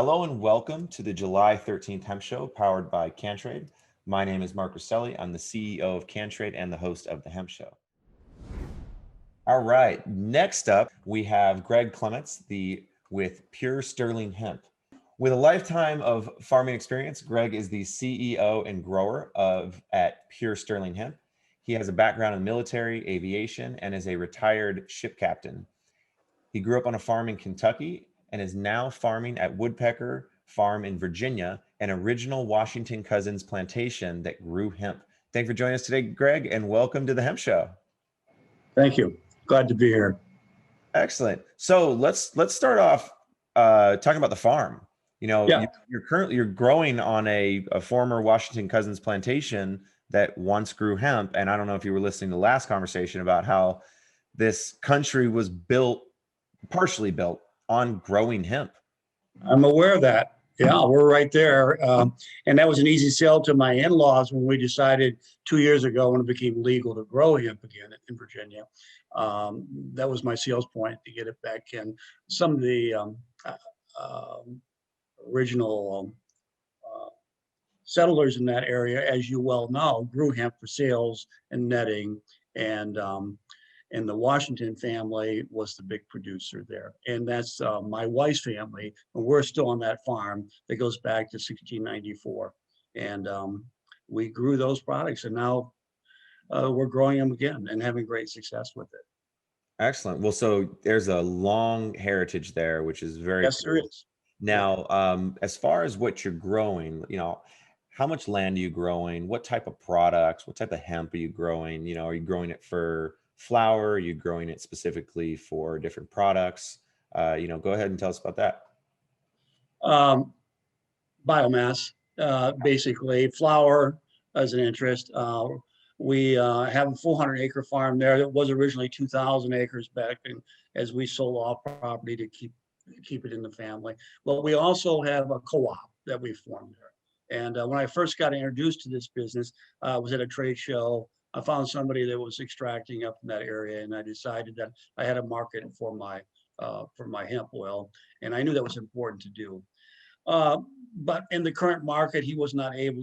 Hello and welcome to the July 13th Hemp Show powered by CannTrade. My name is Mark Restelli. I'm the CEO of CannTrade and the host of the Hemp Show. All right, next up we have Greg Clements with Pure Sterling Hemp. With a lifetime of farming experience, Greg is the CEO and grower at Pure Sterling Hemp. He has a background in military, aviation, and is a retired ship captain. He grew up on a farm in Kentucky and is now farming at Woodpecker Farm in Virginia, an original Washington Cousins plantation that grew hemp. Thanks for joining us today, Greg, and welcome to the Hemp Show. Thank you. Glad to be here. Excellent. So let's start off talking about the farm. You're growing on a former Washington Cousins plantation that once grew hemp, and I don't know if you were listening to the last conversation about how this country was partially built on growing hemp. I'm aware of that. Yeah, we're right there. And that was an easy sell to my in-laws when we decided 2 years ago when it became legal to grow hemp again in Virginia. That was my sales point to get it back in. Some of the original settlers in that area, as you well know, grew hemp for sales and netting, and the Washington family was the big producer there. And that's my wife's family, and we're still on that farm that goes back to 1694. And we grew those products, and now we're growing them again and having great success with it. Excellent. Well, so there's a long heritage there, which is very Yes, cool. there is. Now, as far as what you're growing, how much land are you growing? What type of products? What type of hemp are you growing? Are you growing it for flower? Are you growing it specifically for different products? Go ahead and tell us about that. Biomass, basically. Flower as an interest. We have a 400-acre farm there. It was originally 2,000 acres back as we sold off property to keep it in the family. But we also have a co-op that we formed there. And when I first got introduced to this business, I was at a trade show. I found somebody that was extracting up in that area, and I decided that I had a market for my hemp oil, and I knew that was important to do. But in the current market, he was not able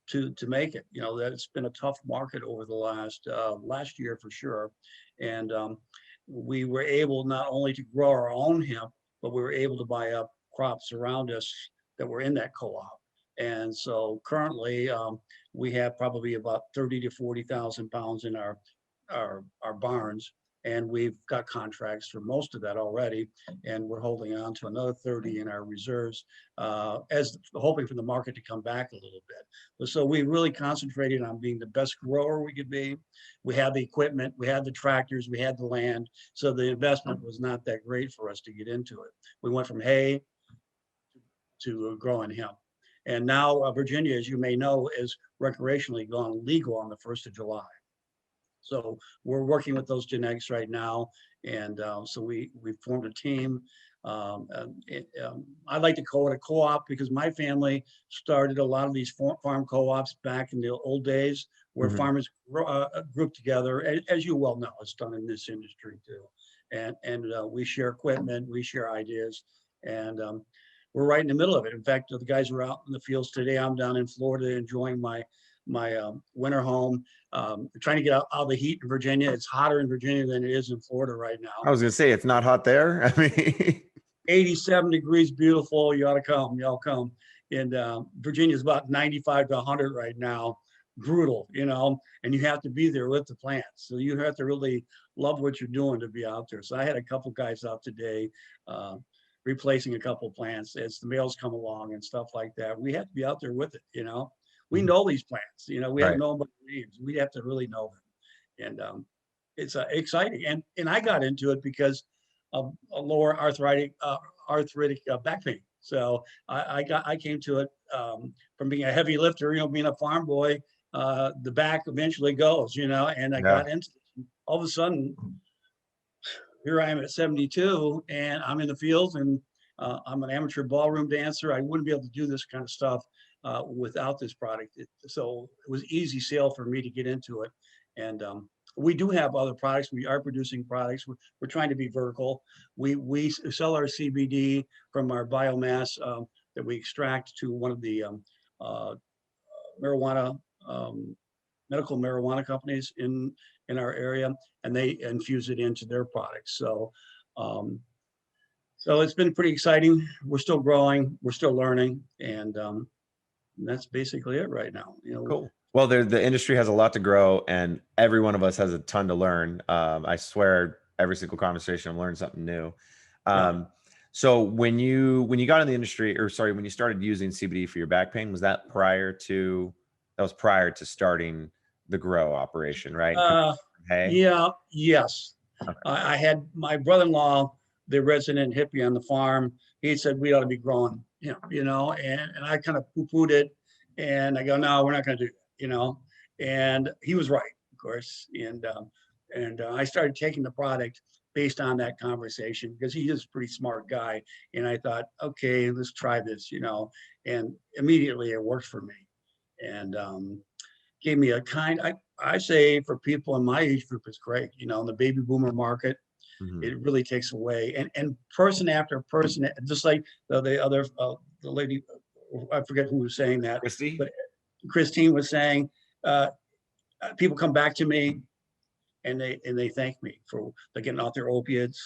to make it. That it's been a tough market over the last year for sure, and we were able not only to grow our own hemp, but we were able to buy up crops around us that were in that co-op. And so currently we have probably about 30 to 40,000 pounds in our barns, and we've got contracts for most of that already, and we're holding on to another 30 in our reserves, as hoping for the market to come back a little bit. So we really concentrated on being the best grower we could be. We had the equipment, we had the tractors, we had the land, so the investment was not that great for us to get into it. We went from hay to growing hemp. And now Virginia, as you may know, is recreationally gone legal on the 1st of July. So we're working with those genetics right now. And so we formed a team. I like to call it a co-op because my family started a lot of these farm co-ops back in the old days where farmers grouped together, as you well know, it's done in this industry too. And we share equipment, we share ideas, and we're right in the middle of it. In fact, the guys are out in the fields today. I'm down in Florida enjoying my winter home, trying to get out of the heat in Virginia. It's hotter in Virginia than it is in Florida right now. I was going to say, it's not hot there. I mean, 87 degrees, beautiful. You ought to come. Y'all come. And Virginia is about 95 to 100 right now. Brutal, and you have to be there with the plants. So you have to really love what you're doing to be out there. So I had a couple guys out today, replacing a couple of plants as the males come along and stuff like that. We have to be out there with it, We know these plants, we have known about the names. We have to really know them. And it's exciting. And I got into it because of a lower arthritic back pain. So I came to it from being a heavy lifter, being a farm boy, the back eventually goes, and I got into it. All of a sudden, here I am at 72 and I'm in the field, and I'm an amateur ballroom dancer. I wouldn't be able to do this kind of stuff without this product. So it was easy sale for me to get into it. And We do have other products. We are producing products. We're trying to be vertical. We sell our CBD from our biomass that we extract to one of the uh, marijuana medical marijuana companies in our area, and they infuse it into their products. Um, so it's been pretty exciting. We're still growing. We're still learning, and that's basically it right now. Cool. Well, the industry has a lot to grow, and every one of us has a ton to learn. I swear, every single conversation, I'm learning something new. Yeah. So when you got in the industry, or sorry, when you started using CBD for your back pain, was that prior to starting the grow operation, right? Hey. Yeah. Yes. Okay. I had my brother-in-law, the resident hippie on the farm. He said we ought to be growing, and I kind of poo-pooed it, and I go, no, we're not going to do that. And he was right, of course, and I started taking the product based on that conversation because he is a pretty smart guy, and I thought, okay, let's try this, and immediately it worked for me, and gave me I say for people in my age group, it's great. In the baby boomer market, Mhm. it really takes away. And person after person, just like the other, the lady, I forget who was saying that, Christy? but Christine was saying, uh, people come back to me and they thank me for getting off their opiates.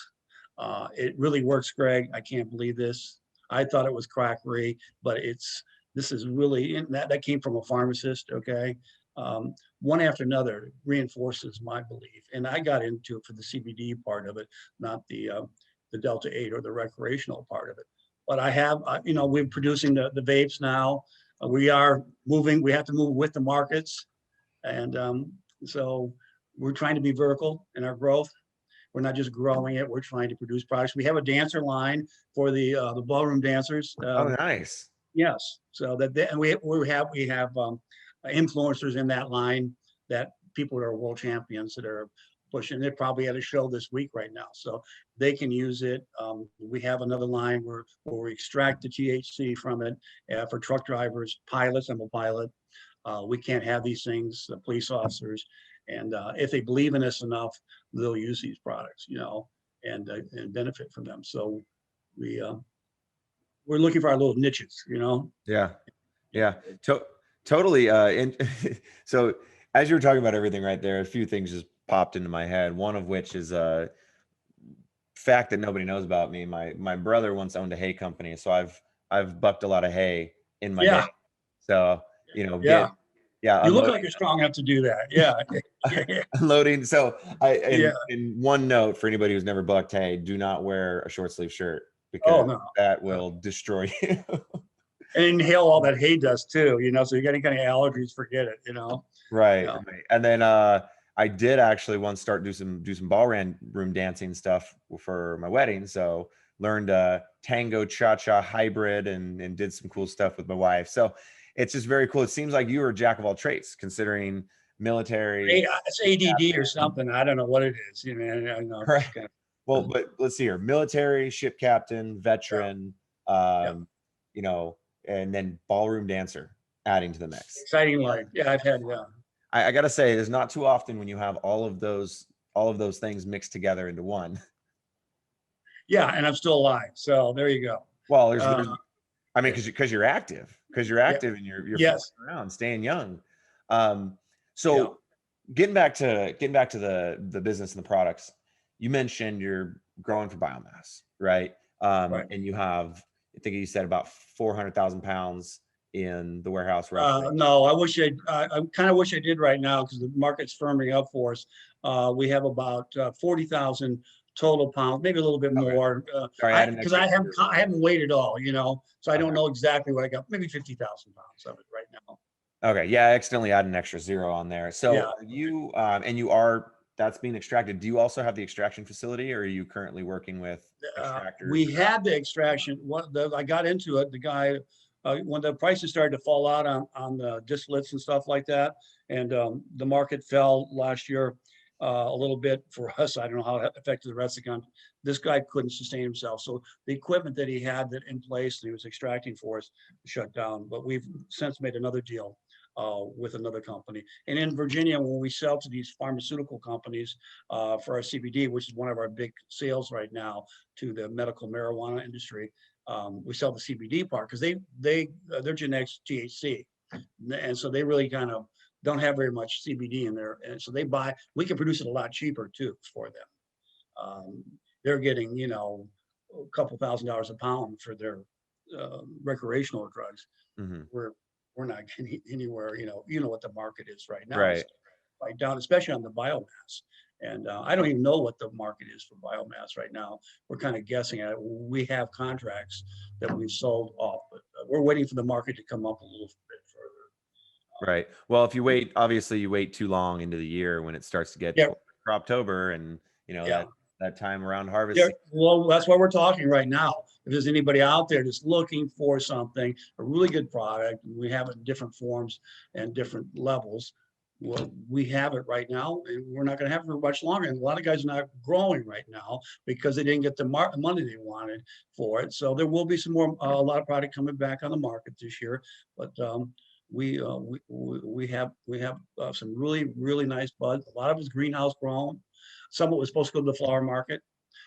It really works, Greg. I can't believe this. I thought it was quackery, but this is really, and that came from a pharmacist. Okay. One after another reinforces my belief. And I got into it for the CBD part of it, not the Delta 8 or the recreational part of it. But we're producing the vapes now. We are moving, we have to move with the markets. And so we're trying to be vertical in our growth. We're not just growing it, we're trying to produce products. We have a dancer line for the ballroom dancers. Oh, nice. Yes. So and we have influencers in that line, that people that are world champions that are pushing. They're probably at a show this week right now, so they can use it. We have another line where we extract the THC from it for truck drivers, pilots. I'm a pilot. We can't have these things, the police officers, and if they believe in us enough, they'll use these products, and benefit from them. So we're looking for our little niches, Yeah. Yeah. Totally. So as you were talking about everything right there, a few things just popped into my head. One of which is a fact that nobody knows about me. My brother once owned a hay company, so I've bucked a lot of hay in my day. Yeah, So yeah. You look like unloading you're strong enough to do that. Yeah. unloading. So Yeah. in one note for anybody who's never bucked hay, do not wear a short sleeve shirt Oh because no. that will destroy you. And inhale all that hay dust too, so you got any kind of allergies, forget it. Right, Yeah. right. And then I did actually once start do some ballroom dancing stuff for my wedding. So learned tango cha-cha hybrid and did some cool stuff with my wife. So it's just very cool. It seems like you were a jack of all trades, considering military. It's ADD or something. I don't know what it is. I know. Correct. Kind Well, of, but let's see here. Military, ship captain, yeah. veteran, Yeah. you know, and then ballroom dancer adding to the mix. Exciting life. Yeah, I've had. I gotta say, there's not too often when you have all of those things mixed together into one. Yeah, and I'm still alive. So there you go. Well, Uh, I mean, yeah. because you're active, Yeah. and you're flying Yes. around, staying young. Yeah. So getting back to the business and the products, you mentioned you're growing for biomass, right? Right. And you have, I think you said about 400,000 pounds in the warehouse roughly. No, I kind of wish I did right now because the market's firming up for us. We have about 40,000 total pounds, maybe a little bit Okay. more. Sorry, I Because I haven't weighed it all, so I don't Okay. know exactly what I got. Maybe 50,000 pounds of it right now. Okay, yeah, I accidentally added an extra zero on there. So Yeah. are you that's being extracted. Do you also have the extraction facility, or are you currently working with extractors? We had the extraction. I got into it. The guy, when the prices started to fall out on the distillates and stuff like that, and the market fell last year a little bit for us. I don't know how it affected the rest of the country. This guy couldn't sustain himself, so the equipment that he had that in place that he was extracting for us shut down. But we've since made another deal with another company. And in Virginia, when we sell to these pharmaceutical companies for our CBD, which is one of our big sales right now to the medical marijuana industry, we sell the CBD part because their genetics THC, and so they really kind of don't have very much CBD in there, and so we can produce it a lot cheaper too for them. They're getting, a couple $1,000s a pound for their recreational drugs. Mm-hmm. We're not getting anywhere, what the market is right now. Right. It's right down, especially on the biomass. And I don't even know what the market is for biomass right now. We're kind of guessing at it. We have contracts that we've sold off, but we're waiting for the market to come up a little bit further. Right. Well, if you wait, obviously you wait too long into the year when it starts to get Yeah. for October, and Yeah. that time around harvest. Yeah, well, that's why we're talking right now. If there's anybody out there that's looking for something, a really good product, we have it in different forms and different levels. Well, we have it right now, and we're not going to have it for much longer. And a lot of guys are not growing right now because they didn't get the money they wanted for it. So there will be some more, a lot of product coming back on the market this year. But we have some really nice buds. A lot of it's greenhouse grown. Some of it was supposed to go to the flower market.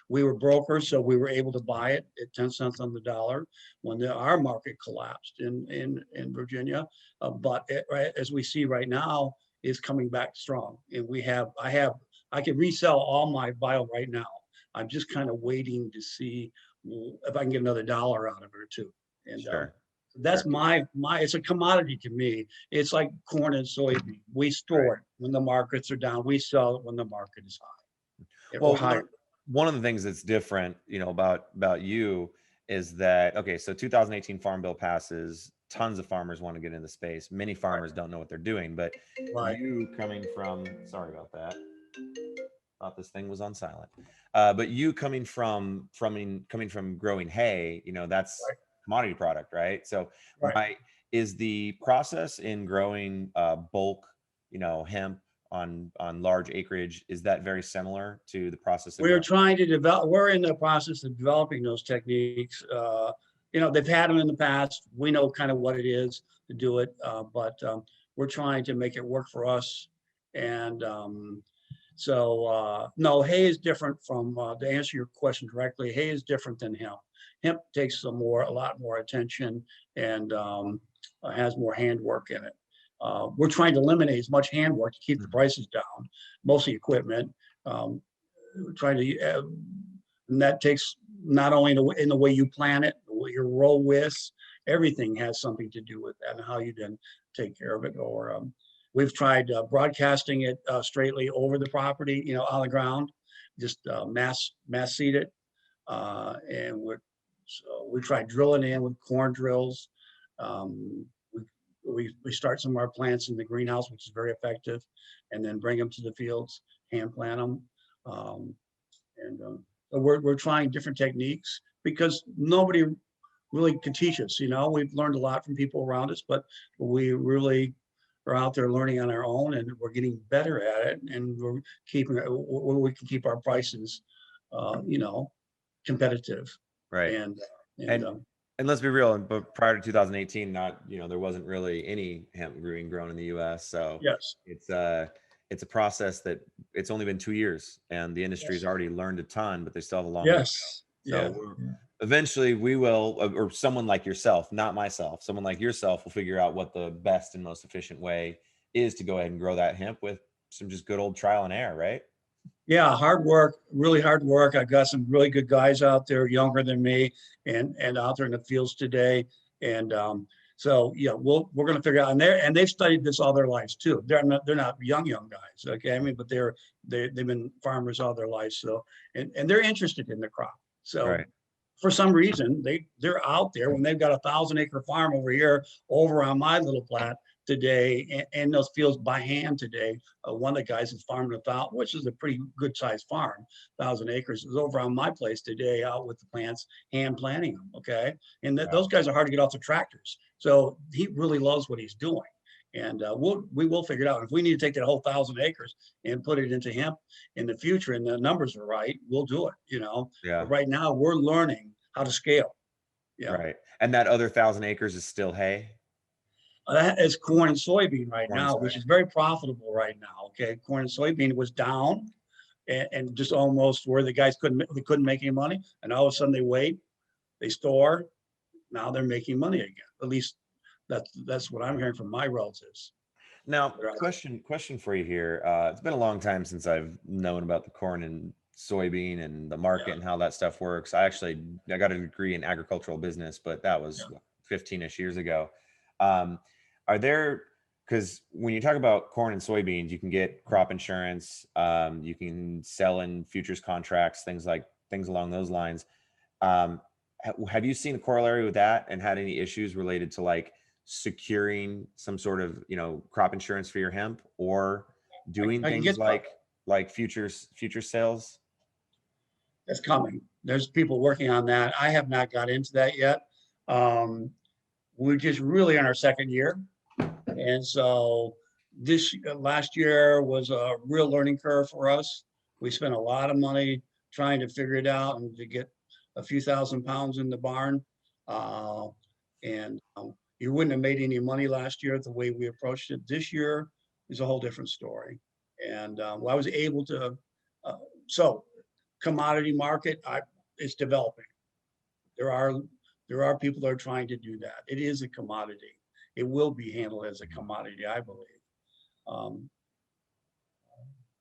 We were brokers, so we were able to buy it at 10 cents on the dollar when our market collapsed in Virginia. But as we see right now, is coming back strong. And I can resell all my bio right now. I'm just kind of waiting to see if I can get another dollar out of it too. And Sure. that's my it's a commodity to me. It's like corn and soybean. We store it when the markets are down. We sell it when the market is high. Well, higher. One of the things that's different, about you is that, okay, so 2018 Farm Bill passes, tons of farmers want to get in the space. Many farmers don't know what they're doing, but you coming from, sorry about that. Thought this thing was on silent. But you coming from growing hay, that's commodity product, right? So is the process in growing bulk, hemp on large acreage, is that very similar to the process? We're trying to develop, we're in the process of developing those techniques. They've had them in the past. We know kind of what it is to do it, but we're trying to make it work for us. And no, hay is different from, to answer your question directly, hay is different than hemp. Hemp takes a lot more attention and has more handwork in it. We're trying to eliminate as much handwork to keep the prices down, mostly equipment. Trying to, and that takes not only in the way you plan it, what you roll with, everything has something to do with that and how you then take care of it. Or we've tried broadcasting it straightly over the property, on the ground, just mass seed it. And we tried drilling in with corn drills. We start some of our plants in the greenhouse, which is very effective, and then bring them to the fields, hand plant them. So we're trying different techniques because nobody really can teach us. We've learned a lot from people around us, but we really are out there learning on our own, and we're getting better at it, and we're keeping where we can keep our prices, competitive. Right. And let's be real, but prior to 2018, there wasn't really any hemp being grown in the U.S. So yes, it's a process that it's only been 2 years, and the industry's already learned a ton, but they still have a long way to go. So eventually we will, or someone like yourself, not myself, someone like yourself will figure out what the best and most efficient way is to go ahead and grow that hemp with some just good old trial and error, right? Yeah, hard work, really hard work. I've got some really good guys out there, younger than me, and out there in the fields today. And so we're going to figure out. And they've studied this all their lives too. They're not young guys, okay? I mean, but they've been farmers all their lives. So and they're interested in the crop. So for some reason they're out there when they've got a 1,000-acre farm over here, over on my little plat today, and those fields by hand today. One of the guys is farming 1,000, which is a pretty good sized farm, 1,000 acres, is over on my place today, out with the plants, hand planting them. Okay, and those guys are hard to get off the tractors, so he really loves what he's doing. And we will figure it out. If we need to take that whole 1,000 acres and put it into hemp in the future, and the numbers are right, we'll do it. But right now we're learning how to scale. Right. And that other 1,000 acres is still hay? That is corn and soybean right Corn, now, sorry. which is very profitable right now. Okay, corn and soybean was down and just almost where the guys couldn't make any money, and all of a sudden they store, now they're making money again. At least that's what I'm hearing from my relatives. Now, question for you here. It's been a long time since I've known about the corn and soybean and the market Yeah, and how that stuff works. I got a degree in agricultural business, but that was yeah. 15-ish years ago. Um, are there, because when you talk about corn and soybeans, you can get crop insurance, you can sell in futures contracts, things along those lines. Um, have you seen a corollary with that and had any issues related to like securing some sort of, crop insurance for your hemp or doing I can things get like future sales? that's coming. There's people working on that. I have not got into that yet. Um, we're just really in our second year, and so this last year was a real learning curve for us. We spent a lot of money trying to figure it out and to get a few thousand pounds in the barn. Uh, and you wouldn't have made any money last year the way we approached it. This year is a whole different story. And I was able to, uh, so commodity market, it's developing. There are there are people that are trying to do that. It is a commodity. It will be handled as a commodity, I believe. Um,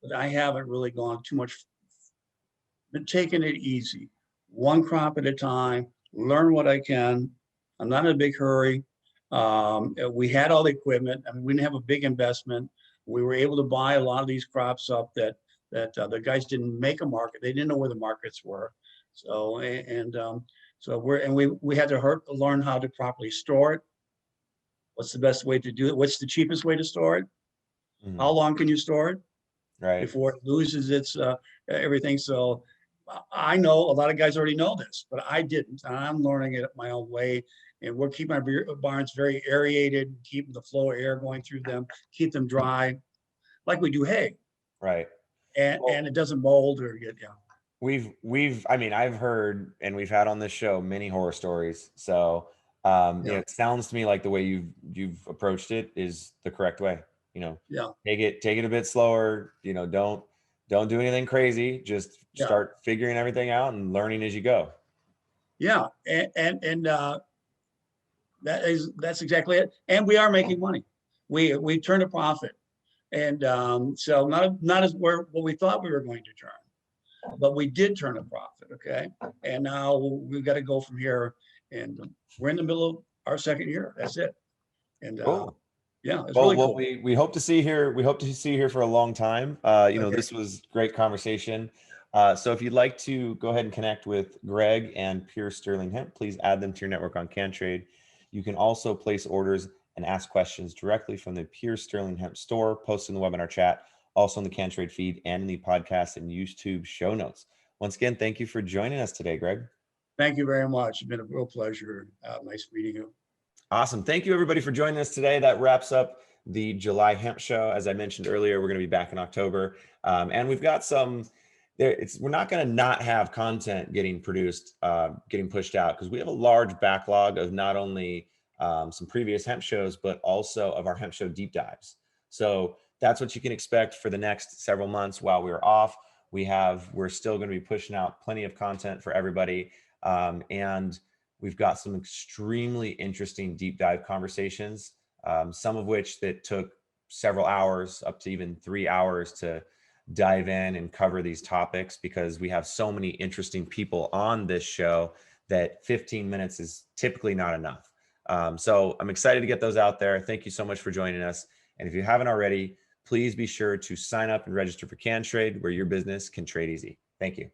but I haven't really gone too much, been taking it easy, one crop at a time, learn what I can. I'm not in a big hurry. We had all the equipment. I mean, we didn't have a big investment. We were able to buy a lot of these crops up that the guys didn't make a market. They didn't know where the markets were. So so we had to learn how to properly store it. What's the best way to do it? What's the cheapest way to store it? How Mhm. long can you store it Right. before it loses its everything? So I know a lot of guys already know this, but I didn't. And I'm learning it my own way. And we're keeping our barns very aerated, keeping the flow of air going through them, keep them dry, like we do hay, Right. and Well, it doesn't mold or get I mean, I've heard and we've had on this show many horror stories. So, yeah, it sounds to me like the way you've approached it is the correct way. You know, yeah, take it a bit slower. Don't do anything crazy. Just yeah, start figuring everything out and learning as you go. yeah, and that's exactly it. And we are making money. We turned a profit, and so not as where what we thought we were going to turn, but we did turn a profit. Okay, and now we've got to go from here, and we're in the middle of our second year. That's it, and Cool. yeah, it's Well, really what cool. we hope to see here, we hope to see you here for a long time. Okay, This was great conversation. So if you'd like to go ahead and connect with Greg and Pure Sterling Hemp, please add them to your network on CannTrade. You can also place orders and ask questions directly from the Pure Sterling Hemp store, posted in the webinar chat, also in the CannTrade feed and in the podcast and YouTube show notes. Once again, thank you for joining us today, Greg. thank you very much. It's been a real pleasure. Nice meeting you. Awesome. Thank you, everybody, for joining us today. That wraps up the July Hemp Show. As I mentioned earlier, we're going to be back in October. And we've got we're not going to not have content getting produced, getting pushed out, because we have a large backlog of not only some previous hemp shows, but also of our hemp show deep dives. So that's what you can expect for the next several months while we're off. We're still going to be pushing out plenty of content for everybody. And we've got some extremely interesting deep dive conversations, some of which that took several hours, up to even 3 hours to dive in and cover these topics, because we have so many interesting people on this show that 15 minutes is typically not enough. So I'm excited to get those out there. Thank you so much for joining us. And if you haven't already, please be sure to sign up and register for CannTrade, where your business can trade easy. Thank you.